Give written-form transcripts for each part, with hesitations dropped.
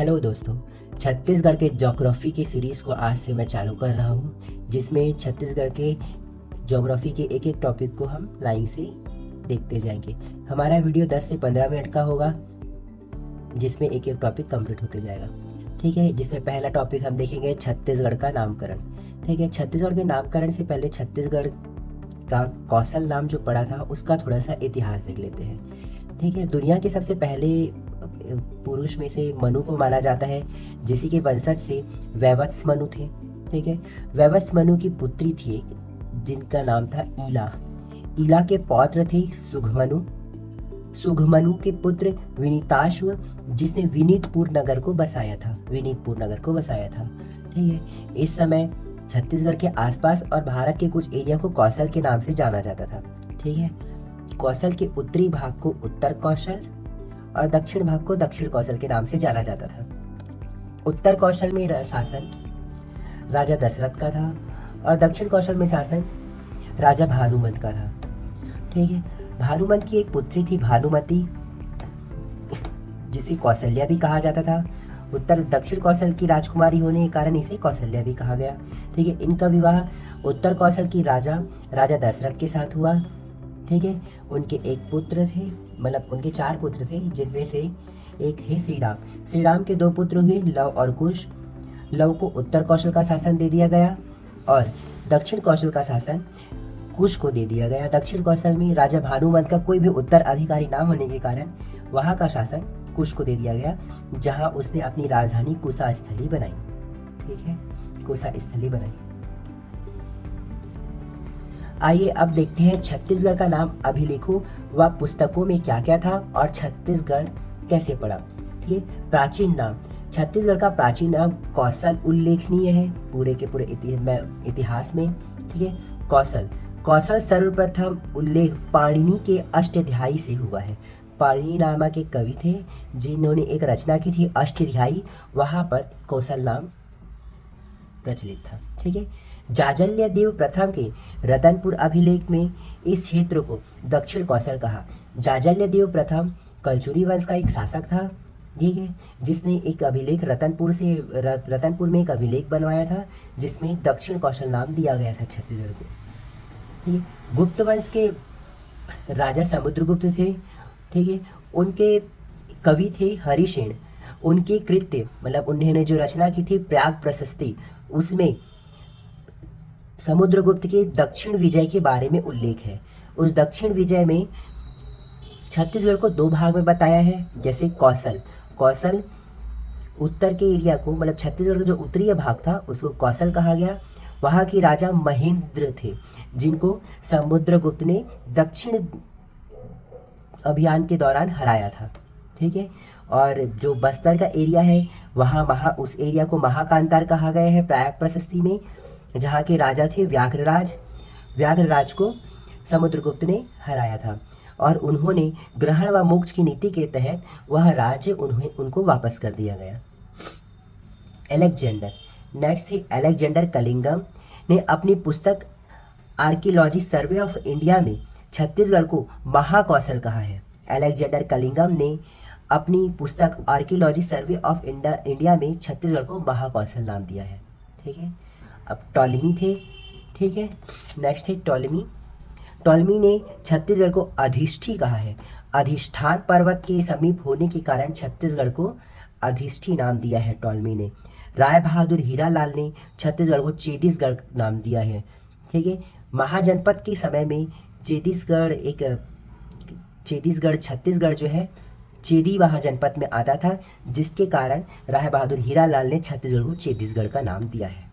Hello दोस्तों। छत्तीसगढ़ के geography की सीरीज़ को आज से मैं चालू कर रहा हूँ, जिसमें छत्तीसगढ़ के ज्योग्राफी के एक एक टॉपिक को हम लाइन से देखते जाएंगे। हमारा वीडियो 10 से 15 मिनट का होगा, जिसमें एक एक टॉपिक कंप्लीट होते जाएगा। ठीक है, जिसमें पहला टॉपिक हम देखेंगे छत्तीसगढ़ का नामकरण। ठीक है, छत्तीसगढ़ के नामकरण से पहले छत्तीसगढ़ का कौशल नाम जो पड़ा था उसका थोड़ा सा इतिहास देख लेते हैं। ठीक है, दुनिया के सबसे पहले पुरुष में से मनु को माना जाता है, जिसी के वंशज से वैवत्स मनु थे। ठीक है, वैवत्स मनु की पुत्री थी एक, जिनका नाम था ईला। ईला के पौत्र थे सुघमनु। सुघमनु के पुत्र विनीताश्व, जिसने विनीतपुर नगर को बसाया था। ठीक है, इस समय छत्तीसगढ़ के आसपास और भारत के कुछ एरिया को कौशल के नाम से जाना जाता था। ठीक है, कौशल के उत्तरी भाग को उत्तर कौशल और दक्षिण भाग को दक्षिण कौशल के नाम से जाना जाता था। उत्तर कौशल में शासन राजा दशरथ का था और दक्षिण कौशल में शासन राजा भानुमंत का था। ठीक है, भानुमंत की एक पुत्री थी भानुमति, जिसे कौशल्या भी कहा जाता था। उत्तर दक्षिण कौशल की राजकुमारी होने के कारण इसे कौशल्या भी कहा गया। ठीक है, इनका विवाह उत्तर कौशल की राजा दशरथ के साथ हुआ। ठीक है, उनके एक पुत्र थे, मतलब उनके 4 पुत्र थे, जिनमें से एक थे श्रीराम। श्रीराम के 2 पुत्र हुए लव और कुश। लव को उत्तर कौशल का शासन दे दिया गया और दक्षिण कौशल का शासन कुश को दे दिया गया। दक्षिण कौशल में राजा भानुमंत का कोई भी उत्तराधिकारी ना होने के कारण वहाँ का शासन कुश को दे दिया गया, जहाँ उसने अपनी राजधानी कुशास्थली बनाई। ठीक है, कुशास्थली बनाई। आइए अब देखते हैं छत्तीसगढ़ का नाम अभिलेखों व पुस्तकों में क्या क्या था और छत्तीसगढ़ कैसे पड़ा। ठीक है, प्राचीन नाम। छत्तीसगढ़ का प्राचीन नाम कौशल उल्लेखनीय है पूरे के पूरे इतिहास में। ठीक है, कौशल सर्वप्रथम उल्लेख पाणिनि के अष्टाध्यायी से हुआ है। पाणिनि नामक एक कवि थे, जिन्होंने एक रचना की थी अष्टाध्यायी, वहाँ पर कौशल नाम प्रचलित था। ठीक है, जाजल्य देव प्रथम के रतनपुर अभिलेख में इस क्षेत्र को दक्षिण कौशल कहा। जाजल्य देव प्रथम कलचुरी वंश का एक शासक था। ठीक है, जिसने एक अभिलेख रतनपुर में एक अभिलेख बनवाया था, जिसमें दक्षिण कौशल नाम दिया गया था छत्तीसगढ़ को। ठीक है, गुप्त वंश के राजा समुद्रगुप्त थे। ठीक है, उनके कवि थे हरिसेन। उनके कृत्य, मतलब उन्होंने जो रचना की थी प्रयाग प्रशस्ति, उसमें समुद्रगुप्त के दक्षिण विजय के बारे में उल्लेख है। उस दक्षिण विजय में छत्तीसगढ़ को 2 भाग में बताया है। जैसे कौशल उत्तर के एरिया को, मतलब छत्तीसगढ़ का जो उत्तरीय भाग था उसको कौशल कहा गया। वहाँ के राजा महेंद्र थे, जिनको समुद्रगुप्त ने दक्षिण अभियान के दौरान हराया था। ठीक है, और जो बस्तर का एरिया है वहाँ उस एरिया को महाकांतार कहा गया है प्रयाग प्रशस्ति में, जहाँ के राजा थे व्याघ्रराज को समुद्रगुप्त ने हराया था और उन्होंने ग्रहण व मोक्ष की नीति के तहत वह राज्य उनको वापस कर दिया गया। अलेक्जेंडर नेक्स्ट थे अलेक्जेंडर कलिंगम ने अपनी पुस्तक आर्कियोलॉजी सर्वे ऑफ इंडिया में छत्तीसगढ़ को महाकौशल कहा है। अलेक्जेंडर कलिंगम ने अपनी पुस्तक आर्कियोलॉजी सर्वे ऑफ इंडिया में छत्तीसगढ़ को महाकौशल नाम दिया है। ठीक है, अब टॉलमी थे। ठीक है, नेक्स्ट है टॉलमी ने छत्तीसगढ़ को अधिष्ठी कहा है। अधिष्ठान पर्वत के समीप होने के कारण छत्तीसगढ़ को अधिष्ठी नाम दिया है टॉलमी ने। राय बहादुर हीरालाल ने छत्तीसगढ़ को चेतीसगढ़ नाम दिया है। ठीक है, महाजनपद के समय में छत्तीसगढ़ जो है चेदी महाजनपद में आता था, जिसके कारण राय बहादुर हीरालाल ने छत्तीसगढ़ को चेतीसगढ़ का नाम दिया है।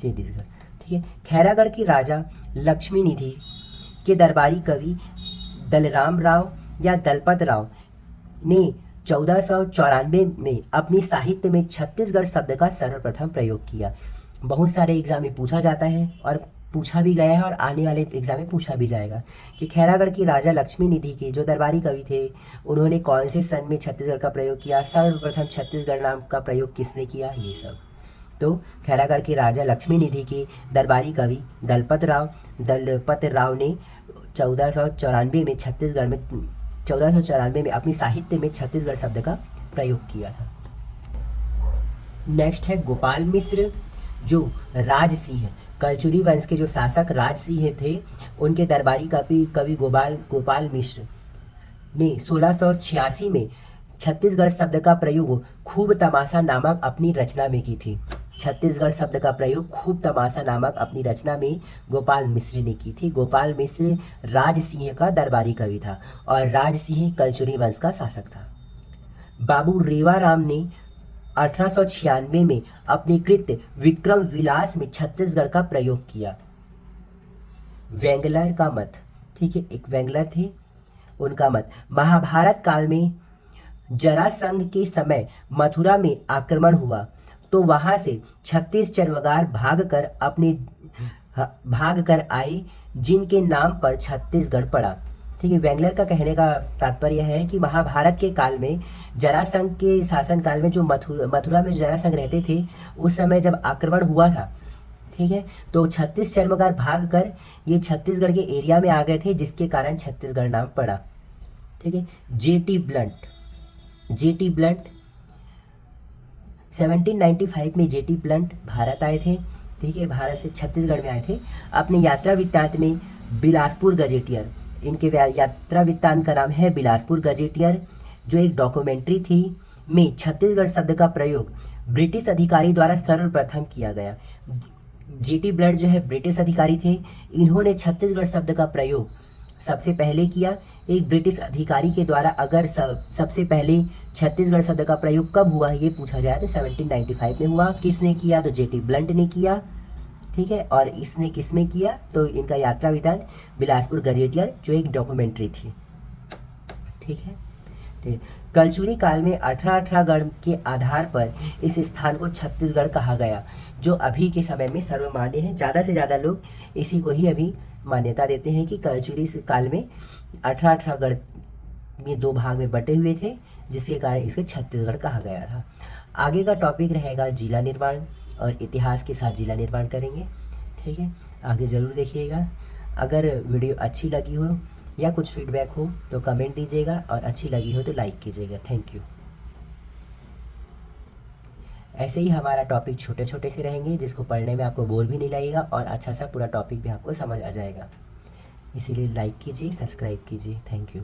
चेतीसगढ़। ठीक है, खैरागढ़ की राजा लक्ष्मी निधि के दरबारी कवि दलराम राव या दलपत राव ने 1494 में अपनी साहित्य में छत्तीसगढ़ शब्द का सर्वप्रथम प्रयोग किया। बहुत सारे एग्जाम में पूछा जाता है और पूछा भी गया है और आने वाले एग्जाम में पूछा भी जाएगा कि खैरागढ़ की राजा लक्ष्मी निधि के जो दरबारी कवि थे, उन्होंने कौन से सन में छत्तीसगढ़ का प्रयोग किया, सर्वप्रथम छत्तीसगढ़ नाम का प्रयोग किसने किया, ये सब। तो खैरागढ़ के राजा लक्ष्मी निधि के दरबारी कवि दलपत राव ने 1494 में छत्तीसगढ़ में 1494 में अपनी साहित्य में छत्तीसगढ़ शब्द का प्रयोग किया था। नेक्स्ट है गोपाल मिश्र, जो राजसिंह, कलचुरी वंश के जो शासक राजसिंह थे, उनके दरबारी कवि गोपाल मिश्र ने 1686 में छत्तीसगढ़ शब्द का प्रयोग खूब तमाशा नामक अपनी रचना में की थी। छत्तीसगढ़ शब्द का प्रयोग खूब तमाशा नामक अपनी रचना में गोपाल मिश्र ने की थी। गोपाल मिश्र राजसिंह का दरबारी कवि था और राजसिंह कलचुरी वंश का शासक था। बाबू रेवाराम ने 1896 में अपने कृत्य विक्रम विलास में छत्तीसगढ़ का प्रयोग किया। वेंगलर का मत, ठीक है, एक वेंगलर थे, उनका मत, महाभारत काल में जरासंध के समय मथुरा में आक्रमण हुआ तो वहां से 36 चरमगार भाग कर आए, जिनके नाम पर छत्तीसगढ़ पड़ा। ठीक है, वेंगलर का कहने का तात्पर्य है कि महाभारत के काल में जरासंध के शासन काल में जो मथुरा में जरासंध रहते थे, उस समय जब आक्रमण हुआ था, ठीक है, तो 36 चरमगार भाग कर ये छत्तीसगढ़ के एरिया में आ गए थे, जिसके कारण छत्तीसगढ़ नाम पड़ा। ठीक है, जेटी ब्लंट 1795 में जेटी ब्लंट भारत आए थे। ठीक है, भारत से छत्तीसगढ़ में आए थे। अपने यात्रा वृत्तांत में बिलासपुर गजेटियर, इनके यात्रा वृत्तांत का नाम है बिलासपुर गजेटियर, जो एक डॉक्यूमेंट्री थी, में छत्तीसगढ़ शब्द का प्रयोग ब्रिटिश अधिकारी द्वारा सर्वप्रथम किया गया। जेटी ब्लंट जो है ब्रिटिश अधिकारी थे, इन्होंने छत्तीसगढ़ शब्द का प्रयोग सबसे पहले किया। एक ब्रिटिश अधिकारी के द्वारा अगर सबसे पहले छत्तीसगढ़ शब्द का प्रयोग कब हुआ ये पूछा जाए तो 1795 में हुआ। किसने किया तो जेटी ब्लंट ने किया। ठीक है, और इसने किसमें किया तो इनका यात्रा वृत्तांत बिलासपुर गजेटियर, जो एक डॉक्यूमेंट्री थी। ठीक है, कलचुरी काल में 1818 गढ़ के आधार पर इस स्थान को छत्तीसगढ़ कहा गया, जो अभी के समय में सर्वमान्य है। ज़्यादा से ज़्यादा लोग इसी को ही अभी मान्यता देते हैं कि कलचुरी काल में 1818 गढ़ में 2 भाग में बटे हुए थे, जिसके कारण इसे छत्तीसगढ़ कहा गया था। आगे का टॉपिक रहेगा जिला निर्माण, और इतिहास के साथ जिला निर्माण करेंगे। ठीक है, आगे ज़रूर देखिएगा। अगर वीडियो अच्छी लगी हो या कुछ फीडबैक हो तो कमेंट दीजिएगा, और अच्छी लगी हो तो लाइक कीजिएगा। Thank you. ऐसे ही हमारा टॉपिक छोटे छोटे से रहेंगे, जिसको पढ़ने में आपको बोर भी नहीं लगेगा और अच्छा सा पूरा टॉपिक भी आपको समझ आ जाएगा। इसीलिए लाइक कीजिए, सब्सक्राइब कीजिए। Thank you.